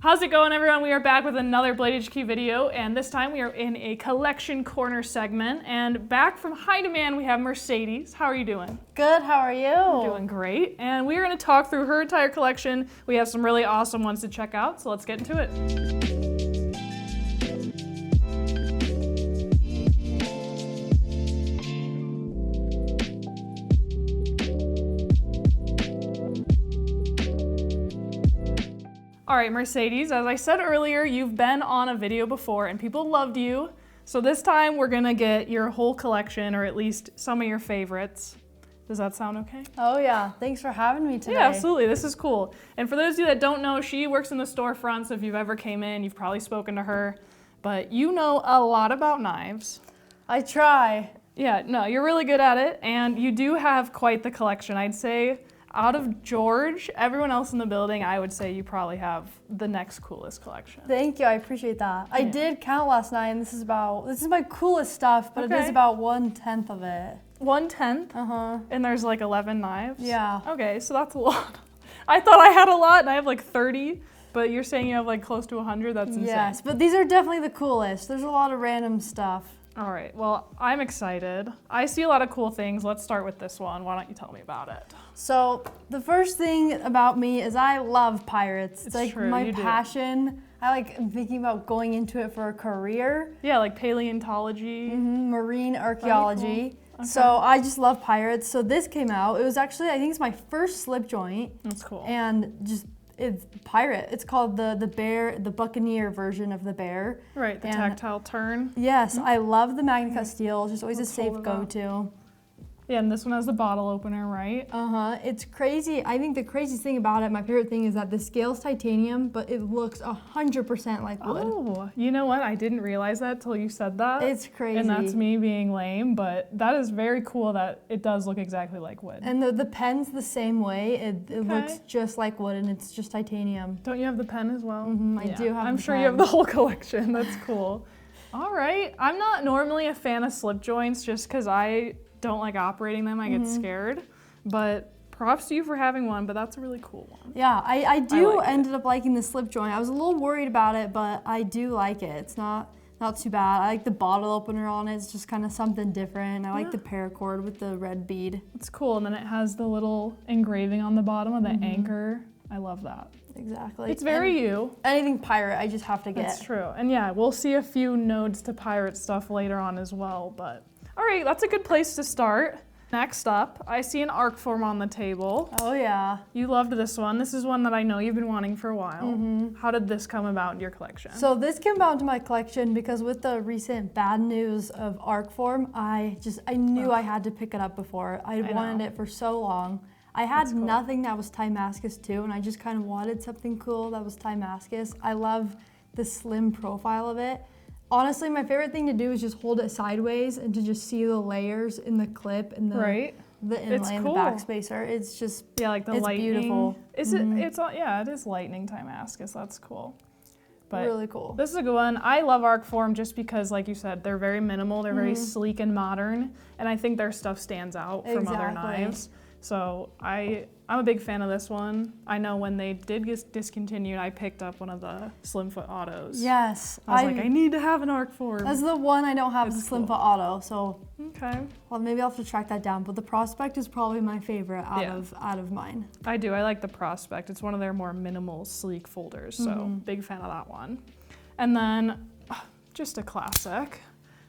How's it going, everyone? We are back with another Blade HQ video, and this time we are in a collection corner segment. And back from high demand, we have Mercedes. How are you doing? Good, how are you? I'm doing great. And we are going to talk through her entire collection. We have some really awesome ones to check out, so let's get into it. All right, Mercedes, as I said earlier, you've been on a video before and people loved you. So this time we're gonna get your whole collection, or at least some of your favorites. Does that sound okay? Oh yeah, thanks for having me today. Yeah, absolutely, this is cool. And for those of you that don't know, she works in the storefront, so if you've ever came in, you've probably spoken to her, but you know a lot about knives. I try. Yeah, no, you're really good at it, and you do have quite the collection. I'd say out of George, everyone else in the building, I would say you probably have the next coolest collection. Thank you, I appreciate that. Yeah. I did count last night, and this is my coolest stuff, but okay. It is about 1/10 of it. 1/10? Uh-huh. And there's like 11 knives? Yeah. Okay, so that's a lot. I thought I had a lot, and I have like 30, but you're saying you have like close to 100? That's insane. Yes, but these are definitely the coolest. There's a lot of random stuff. All right, well, I'm excited. I see a lot of cool things. Let's start with this one. Why don't you tell me about it? So the first thing about me is I love pirates. It's like true, my passion. I'm thinking about going into it for a career. Yeah, like paleontology. Mm-hmm, marine archaeology. Cool. Okay. So I just love pirates. So this came out. It was actually, I think it's my first Slipjoint. That's cool. And just, it's pirate. It's called the Buccaneer version of the bear. Right, the tactile turn. Yes, I love the Magna Cut steel. It's just always a safe go-to. Yeah, and this one has the bottle opener, right? Uh-huh. It's crazy. I think the craziest thing about it, my favorite thing, is that the scale's titanium, but it looks 100% like wood. Oh, you know what? I didn't realize that till you said that. It's crazy. And that's me being lame, but that is very cool that it does look exactly like wood. And the pen's the same way. It looks just like wood, and it's just titanium. Don't you have the pen as well? Mm-hmm, I do have I'm the sure pen. you have the whole collection. That's cool. All right. I'm not normally a fan of slip joints just because I don't like operating them. I get scared, but props to you for having one, but that's a really cool one. Yeah, I ended up liking the slip joint. I was a little worried about it, but I do like it. It's not too bad. I like the bottle opener on it. It's just kind of something different. I like the paracord with the red bead. It's cool, and then it has the little engraving on the bottom of the anchor. I love that. Exactly. It's very you. Anything pirate, I just have to get. That's true. And yeah, we'll see a few nodes to pirate stuff later on as well, but all right, that's a good place to start. Next up, I see an Arcform on the table. Oh yeah. You loved this one. This is one that I know you've been wanting for a while. How did this come about in your collection? So this came about into my collection because with the recent bad news of Arcform, I knew I had to pick it up before. I wanted it for so long. I had nothing that was Timascus too, and I just kind of wanted something cool that was Timascus. I love the slim profile of it. Honestly, my favorite thing to do is just hold it sideways and to just see the layers in the clip and the inlay and the backspacer. It's just, like the it's lightning. Beautiful. Is it? It is lightning Timascus. That's cool. But really cool. This is a good one. I love Arcform just because, like you said, they're very minimal. They're very sleek and modern, and I think their stuff stands out from other knives. So I'm a big fan of this one. I know when they did get discontinued, I picked up one of the Slimfoot Autos. Yes. I was like, I need to have an Arcform. That's the one I don't have, the Slimfoot Auto. So well, maybe I'll have to track that down. But the Prospect is probably my favorite out of mine. I do. I like the Prospect. It's one of their more minimal, sleek folders. So big fan of that one. And then just a classic.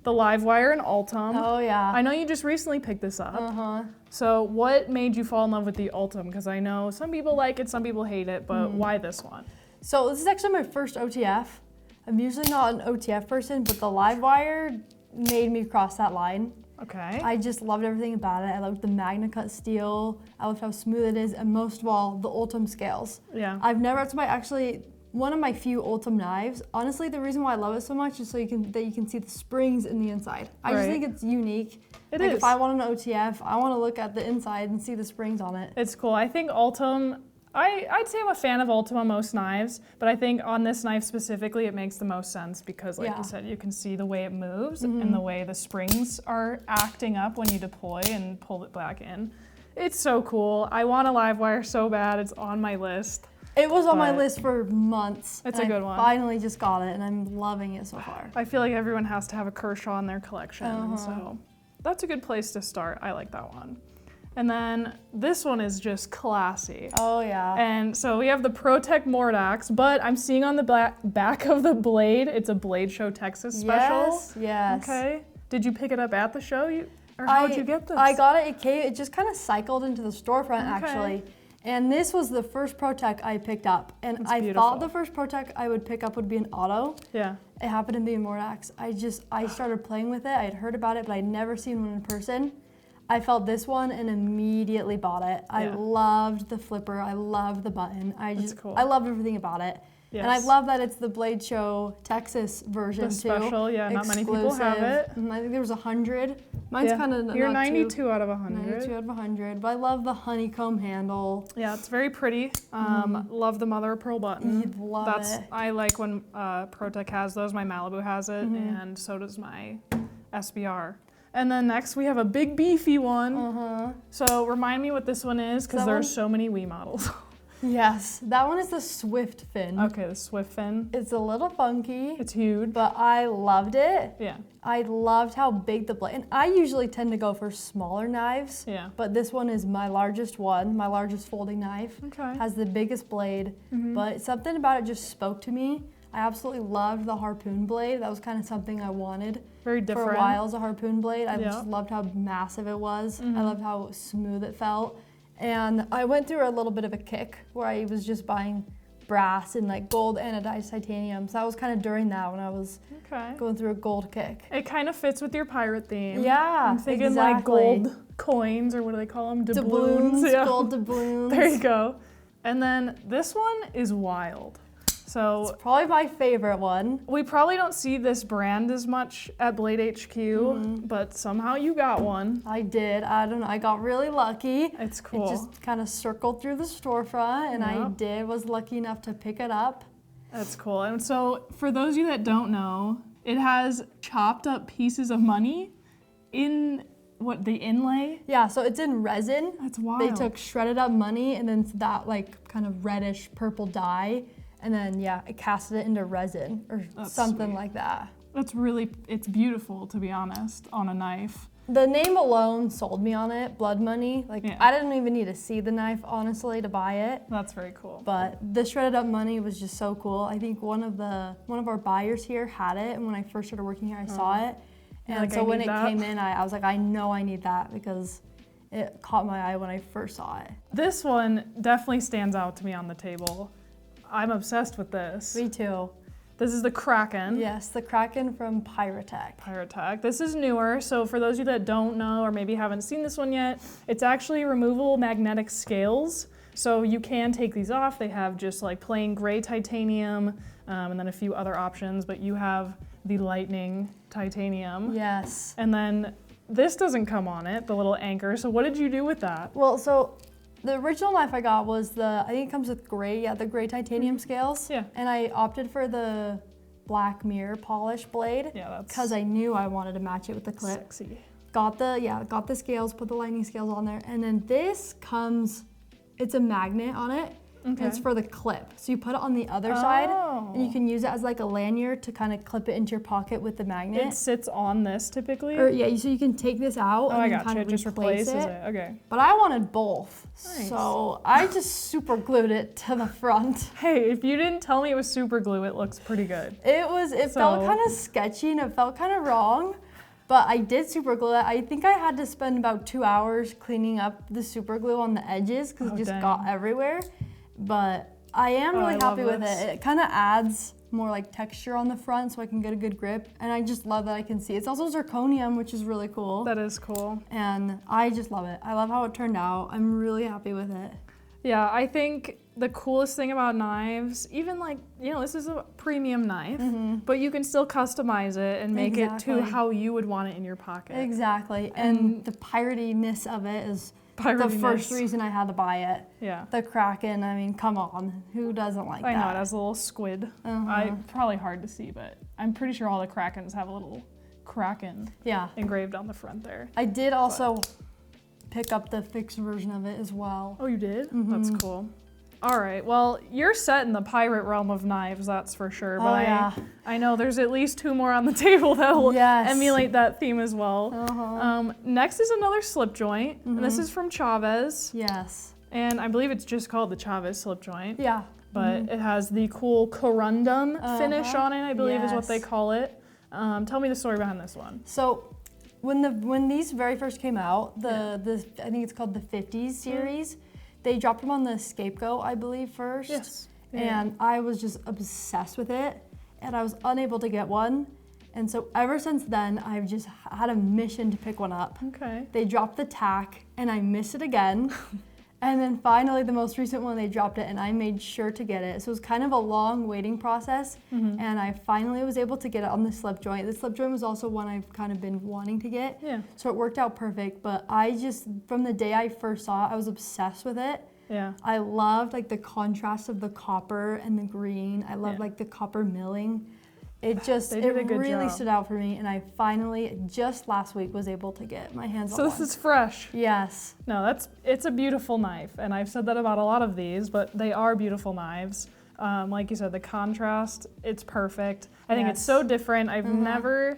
The Livwire and Ultem. Oh yeah. I know you just recently picked this up. So what made you fall in love with the Ultem? Because I know some people like it, some people hate it, but why this one? So this is actually my first OTF. I'm usually not an OTF person, but the Livwire made me cross that line. Okay. I just loved everything about it. I loved the Magna Cut steel. I loved how smooth it is, and most of all, the Ultem scales. Yeah. I've never, that's actually one of my few Ultem knives. Honestly, the reason why I love it so much is so you can see the springs in the inside. I just think it's unique. It is. If I want an OTF, I want to look at the inside and see the springs on it. It's cool. I think Ultem, I'd say I'm a fan of Ultem on most knives, but I think on this knife specifically, it makes the most sense because, like you said, you can see the way it moves and the way the springs are acting up when you deploy and pull it back in. It's so cool. I want a Livwire so bad. It's on my list. It was on my list for months. It's a good one. I finally just got it, and I'm loving it so far. I feel like everyone has to have a Kershaw in their collection, so that's a good place to start. I like that one. And then this one is just classy. Oh, yeah. And so we have the Piratech Mordax, but I'm seeing on the back of the blade, it's a Blade Show Texas special. Yes. Okay. Did you pick it up at the show? Or how did you get this? I got it. It just kind of cycled into the storefront, actually. And this was the first Protech I picked up. And I thought the first Protech I would pick up would be an auto. Yeah. It happened to be a Mordax. I started playing with it. I had heard about it, but I'd never seen one in person. I felt this one and immediately bought it. Yeah. I loved the flipper. I loved the button. I loved everything about it. Yes. And I love that it's the Blade Show Texas version too. The special, yeah, not many people have it. I think there was 100. Mine's kind of You're 92 out of 100. 92 out of 100, but I love the honeycomb handle. Yeah, it's very pretty. Love the mother of pearl button. Love it. I like when Protech has those. My Malibu has it, and so does my SBR. And then next we have a big beefy one. So remind me what this one is, because there are so many Wii models. Yes, that one is the Swiftfin. Okay, the Swiftfin. It's a little funky. It's huge. But I loved it. Yeah. I loved how big the blade, and I usually tend to go for smaller knives. Yeah. But this one is my largest one, my largest folding knife. Okay. Has the biggest blade, but something about it just spoke to me. I absolutely loved the harpoon blade. That was kind of something I wanted. Very different. For a while as a harpoon blade. I just loved how massive it was. I loved how smooth it felt. And I went through a little bit of a kick where I was just buying brass and like gold anodized titanium. So that was kind of during that when I was going through a gold kick. It kind of fits with your pirate theme. Yeah, I'm thinking like gold coins, or what do they call them? Doubloons. Yeah. Gold doubloons. There you go. And then this one is wild. So it's probably my favorite one. We probably don't see this brand as much at Blade HQ, but somehow you got one. I did. I don't know. I got really lucky. It's cool. It just kind of circled through the storefront, and I was lucky enough to pick it up. That's cool. And so for those of you that don't know, it has chopped up pieces of money in the inlay? Yeah, so it's in resin. That's wild. They took shredded up money and then that like kind of reddish purple dye. And then, it casted it into resin or something like that. It's beautiful, to be honest, on a knife. The name alone sold me on it, Blood Money. I didn't even need to see the knife, honestly, to buy it. That's very cool. But the shredded up money was just so cool. I think one of our buyers here had it, and when I first started working here, I saw it. And so when it came in, I was like, I know I need that, because it caught my eye when I first saw it. This one definitely stands out to me on the table. I'm obsessed with this. Me too. This is the Kraken. Yes, the Kraken from Piratech. Piratech. This is newer, so for those of you that don't know or maybe haven't seen this one yet, it's actually removable magnetic scales. So you can take these off. They have just like plain gray titanium and then a few other options, but you have the lightning titanium. Yes. And then this doesn't come on it, the little anchor. So what did you do with that? Well, so the original knife I got was I think it comes with the gray titanium scales. Yeah. And I opted for the black mirror polish blade. Yeah, that's because I knew I wanted to match it with the clip. Sexy. Got the scales, put the lightning scales on there, and then this comes, it's a magnet on it. Okay. And it's for the clip. So you put it on the other side, and you can use it as like a lanyard to kind of clip it into your pocket with the magnet. It sits on this typically? So you can take this out and kind of just replaces it. Okay. But I wanted both. Nice. So I just super glued it to the front. Hey, if you didn't tell me it was super glue, it looks pretty good. It felt kind of sketchy and it felt kind of wrong. But I did super glue it. I think I had to spend about 2 hours cleaning up the super glue on the edges because it just got everywhere. But I am really happy with it. It kind of adds more like texture on the front so I can get a good grip. And I just love that I can see. It's also zirconium, which is really cool. That is cool. And I just love it. I love how it turned out. I'm really happy with it. Yeah, I think the coolest thing about knives, even like, this is a premium knife, but you can still customize it and make it to how you would want it in your pocket. Exactly. And the piratiness of it is the first reason I had to buy it. Yeah. The Kraken, I mean, come on. Who doesn't like that? I know, it has a little squid. Probably hard to see, but I'm pretty sure all the Krakens have a little Kraken engraved on the front there. I did also pick up the fixed version of it as well. Oh, you did? That's cool. All right, well, you're set in the pirate realm of knives, that's for sure. But I know there's at least 2 more on the table that will emulate that theme as well. Next is another Slipjoint, and this is from Chaves. Yes. And I believe it's just called the Chaves Slipjoint. Yeah. But it has the cool Corundum finish on it, I believe is what they call it. Tell me the story behind this one. So when these very first came out, I think it's called the 50s series, they dropped them on the Scapegoat, I believe, first. Yes. And I was just obsessed with it, and I was unable to get one. And so ever since then, I've just had a mission to pick one up. Okay. They dropped the tack, and I missed it again. And then finally, the most recent one, they dropped it, and I made sure to get it. So it was kind of a long waiting process, and I finally was able to get it on the Slipjoint. The Slipjoint was also one I've kind of been wanting to get, so it worked out perfect. But I just, from the day I first saw it, I was obsessed with it. Yeah. I loved like the contrast of the copper and the green. I loved like the copper milling. It just, it really stood out for me, and I finally, just last week, was able to get my hands on one. So this is fresh. Yes. No, it's a beautiful knife, and I've said that about a lot of these, but they are beautiful knives. Like you said, the contrast, it's perfect. I think it's so different. I've never,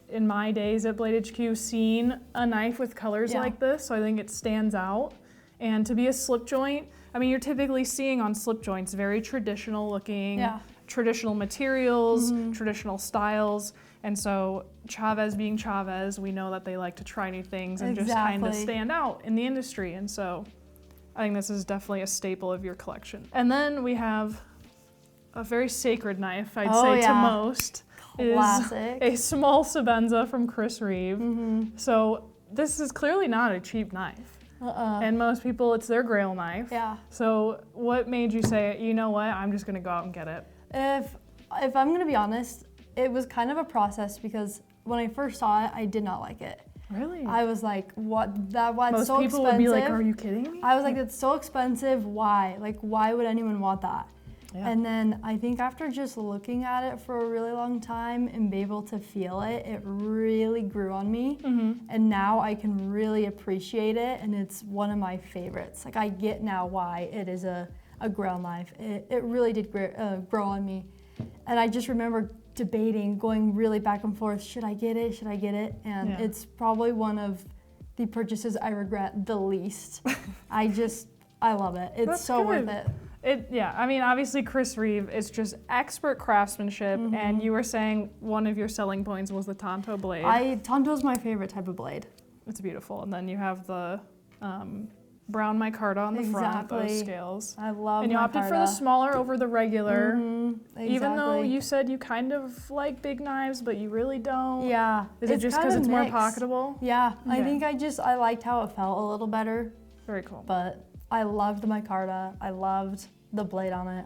in my days at Blade HQ, seen a knife with colors like this, so I think it stands out. And to be a Slipjoint, I mean, you're typically seeing on Slipjoints very traditional looking, traditional materials, traditional styles, and so Chaves being Chaves, we know that they like to try new things and just kind of stand out in the industry, and so I think this is definitely a staple of your collection. And then we have a very sacred knife, I'd say to most, classic. Is a small Sebenza from Reeve. So this is clearly not a cheap knife. And most people, it's their grail knife. Yeah. So what made you say, you know what, I'm just gonna go out and get it? If I'm gonna be honest, it was kind of a process because when I first saw it, I did not like it. Really? I was like, what? That's so expensive. Most people would be like, are you kidding me? I was like, it's so expensive, why? Like, why would anyone want that? Yeah. And then I think after just looking at it for a really long time and be able to feel it, it really grew on me. And now I can really appreciate it, and it's one of my favorites. Like, I get now why it is a grail knife. It really did grow on me. And I just remember debating, going really back and forth, should I get it, should I get it? And it's probably one of the purchases I regret the least. I love it. It's so worth it. I mean, obviously Reeve is just expert craftsmanship, and you were saying one of your selling points was the Tonto blade. Tonto's my favorite type of blade. It's beautiful, and then you have the brown micarta on the front, those scales. I love And you opted for the smaller over the regular, even though you said you kind of like big knives, but you really don't. Yeah. Is it just because it's more pocketable? Yeah, okay. I think I liked how it felt a little better. Very cool. But I loved the micarta. I loved the blade on it.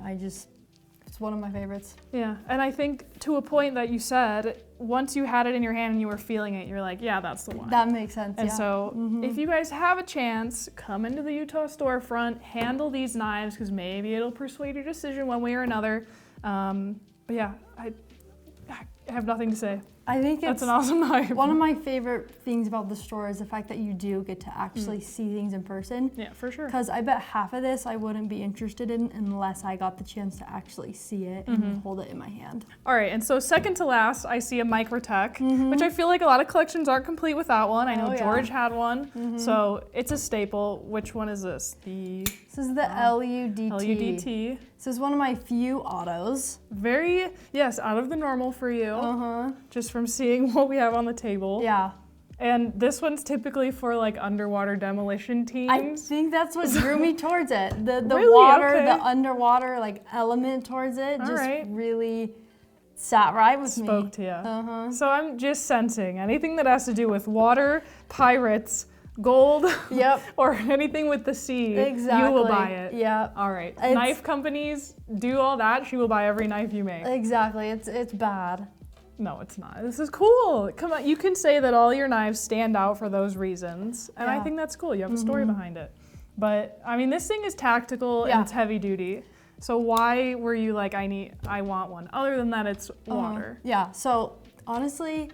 It's one of my favorites. Yeah, and I think to a point that you said, once you had it in your hand and you were feeling it, you're like, yeah, that's the one. That makes sense, And so if you guys have a chance, come into the Utah storefront, handle these knives, because maybe it'll persuade your decision one way or another. But yeah, I have nothing to say. I think that's an awesome knife. One of my favorite things about the store is the fact that you do get to actually see things in person. Yeah, for sure. Because I bet half of this I wouldn't be interested in unless I got the chance to actually see it and hold it in my hand. All right, and so second to last, I see a Microtech, which I feel like a lot of collections aren't complete without one. I know George had one, so it's a staple. Which one is this? This is the LUDT. LUDT. This is one of my few autos. Very, out of the normal for you. Just from seeing what we have on the table. Yeah. And this one's typically for like underwater demolition teams. I think that's what drew me towards it. The really? Water, the underwater like element towards it really sat right with me. Spoke to you. So I'm just sensing anything that has to do with water, pirates, gold, or anything with the sea, you will buy it. Yeah. All right. Knife companies do all that. She will buy every knife you make. Exactly. It's bad. No, it's not. This is cool. Come on, you can say that all your knives stand out for those reasons, and I think that's cool. You have a story behind it. But I mean, this thing is tactical and it's heavy duty. So why were you like, I want one? Other than that, it's water. Yeah. So honestly,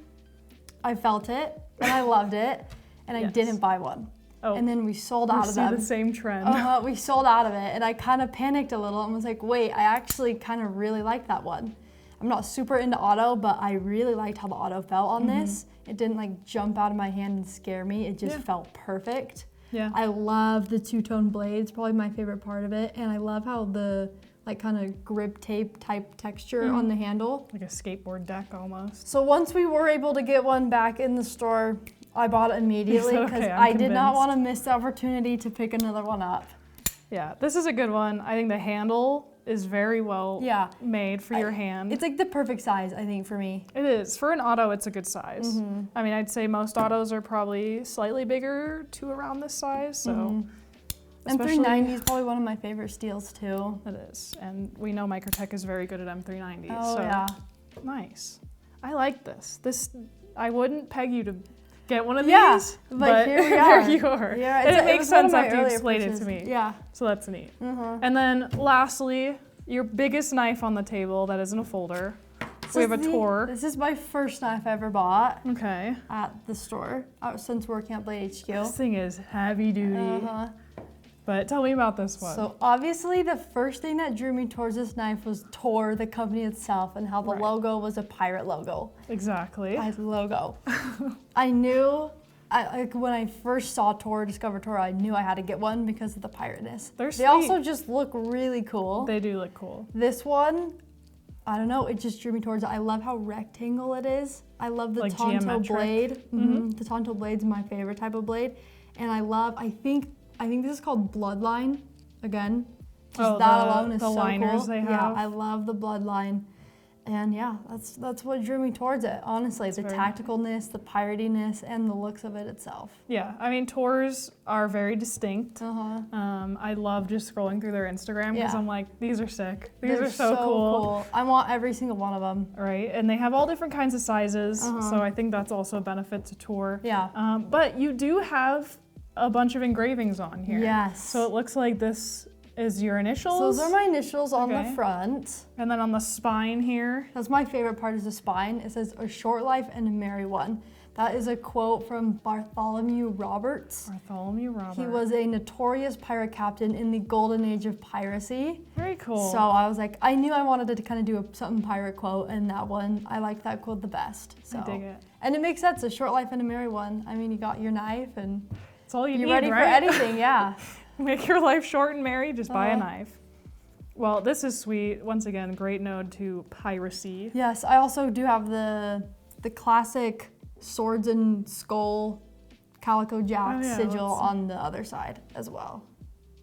I felt it and I loved it, and I didn't buy one. and then we sold out of them. We see the same trend. We sold out of it, and I kind of panicked a little and was like, wait, I actually kind of really like that one. I'm not super into auto, but I really liked how the auto felt on this. It didn't like jump out of my hand and scare me. It just felt perfect. Yeah. I love the two-tone blades, probably my favorite part of it, and I love how the like kind of grip tape type texture on the handle. Like a skateboard deck almost. So once we were able to get one back in the store, I bought it immediately because I did not want to miss the opportunity to pick another one up. Yeah, this is a good one. I think the handle is very well made for your hand. It's like the perfect size, I think, for me. It is. For an auto, it's a good size. I mean, I'd say most autos are probably slightly bigger to around this size, so... M390 is probably one of my favorite steels too. It is, and we know Microtech is very good at M390s. Oh, so yeah. Nice. I like this. I wouldn't peg you to get one of these, but here we are. There you are. Yeah, and it makes sense after you explained it to me. Yeah. So that's neat. And then lastly, your biggest knife on the table that isn't a folder. We have a Toor. This is my first knife I ever bought. Okay. At the store since working at Blade HQ. This thing is heavy duty. But tell me about this one. So obviously the first thing that drew me towards this knife was Toor, the company itself, and how the logo was a pirate logo. Exactly. My logo. I knew, when I first saw Toor, discovered Toor, I knew I had to get one because of the pirateness. They also just look really cool. They do look cool. This one, I don't know, it just drew me towards it. I love how rectangle it is. I love the like Tonto geometric. blade. The Tonto blade's my favorite type of blade. And I think this is called Bloodline, again. Just that alone is so cool. The liners they have. Yeah, I love the Bloodline. And yeah, that's what drew me towards it, honestly. The tacticalness, the piratiness, and the looks of it itself. Yeah, I mean, Toors are very distinct. I love just scrolling through their Instagram because I'm like, these are sick. These are so cool. I want every single one of them. Right, and they have all different kinds of sizes, so I think that's also a benefit to Toor. Yeah. But you do have a bunch of engravings on here. Yes. So it looks like this is your initials. So those are my initials on the front. And then on the spine here. That's my favorite part, is the spine. It says, "A short life and a merry one." That is a quote from Bartholomew Roberts. Bartholomew Roberts. He was a notorious pirate captain in the golden age of piracy. Very cool. So I was like, I knew I wanted to kind of do something pirate quote, and that one, I like that quote the best. So. I dig it. And it makes sense, a short life and a merry one. I mean, you got your knife and it's all you're ready for anything, yeah. Make your life short and merry, just buy a knife. Well, this is sweet. Once again, great node to piracy. Yes, I also do have the classic swords and skull Calico Jack sigil on the other side as well.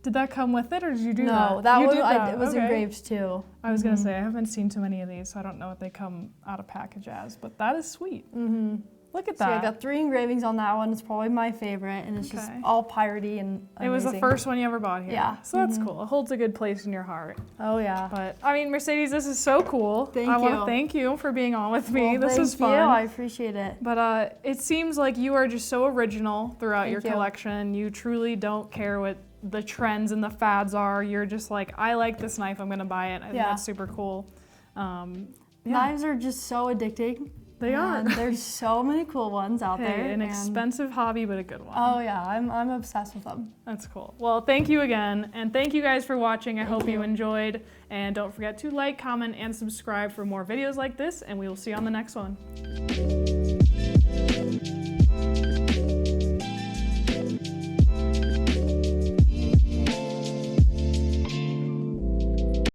Did that come with it, or did you do that? No, it was engraved too. I was gonna say, I haven't seen too many of these, so I don't know what they come out of package as, but that is sweet. Look at that. So I got 3 engravings on that one. It's probably my favorite, and it's just all piratey and amazing. It was the first one you ever bought here. Yeah. So that's cool. It holds a good place in your heart. Oh yeah. But I mean, Mercedes, this is so cool. Thank you. I want to thank you for being on with me. Well, this is fun. Thank you. I appreciate it. But it seems like you are just so original throughout your collection. You truly don't care what the trends and the fads are. You're just like, I like this knife, I'm gonna buy it. I think that's super cool. Knives are just so addicting. They are. There's so many cool ones out there. An expensive hobby, but a good one. Oh yeah, I'm obsessed with them. That's cool. Well, thank you again, and thank you guys for watching. I hope you enjoyed, and don't forget to like, comment, and subscribe for more videos like this, and we will see you on the next one.